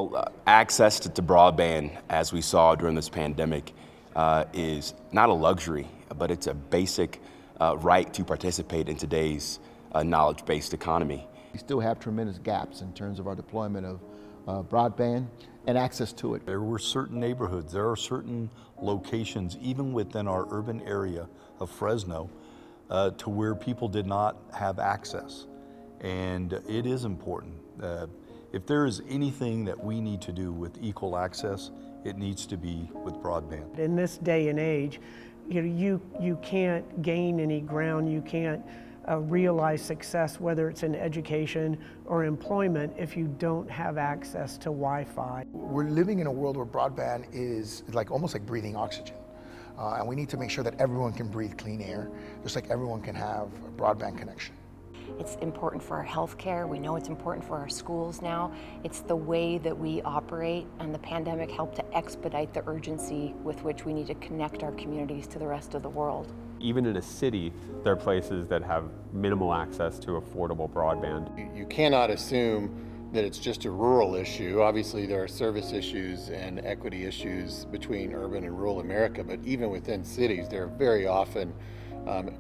Well, access to broadband, as we saw during this pandemic, is not a luxury, but it's a basic right to participate in today's knowledge-based economy. We still have tremendous gaps in terms of our deployment of broadband and access to it. There were certain neighborhoods, there are certain locations, even within our urban area of Fresno, to where people did not have access. And it is important. If there is anything that we need to do with equal access, it needs to be with broadband. In this day and age, you can't gain any ground, you can't realize success, whether it's in education or employment, if you don't have access to Wi-Fi. We're living in a world where broadband is almost like breathing oxygen. And we need to make sure that everyone can breathe clean air, just like everyone can have a broadband connection. It's important for our healthcare. We know it's important for our schools now. It's the way that we operate, and the pandemic helped to expedite the urgency with which we need to connect our communities to the rest of the world. Even in a city, there are places that have minimal access to affordable broadband. You cannot assume that it's just a rural issue. Obviously, there are service issues and equity issues between urban and rural America, but even within cities, there are very often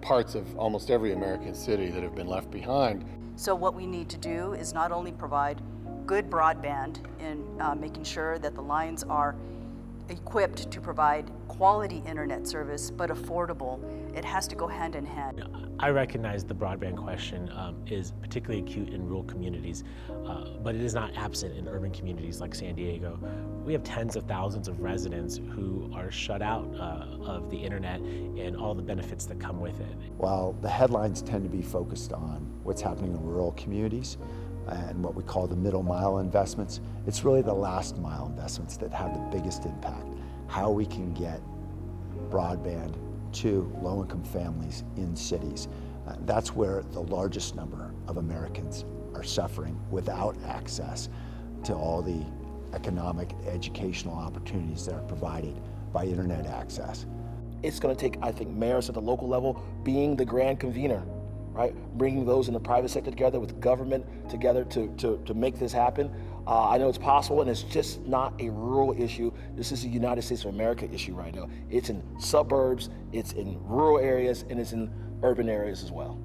parts of almost every American city that have been left behind. So what we need to do is not only provide good broadband in making sure that the lines are equipped to provide quality internet service, but affordable. It has to go hand in hand. I recognize the broadband question is particularly acute in rural communities, but it is not absent in urban communities like San Diego. We have tens of thousands of residents who are shut out of the internet and all the benefits that come with it. While the headlines tend to be focused on what's happening in rural communities and what we call the middle mile investments, it's really the last mile investments that have the biggest impact. How we can get broadband to low-income families in cities. That's where the largest number of Americans are suffering without access to all the economic, educational opportunities that are provided by internet access. It's going to take, I think, mayors at the local level being the grand convener, right? Bringing those in the private sector together with government together to make this happen. I know it's possible, and it's just not a rural issue. This is a United States of America issue right now. It's in suburbs, it's in rural areas, and it's in urban areas as well.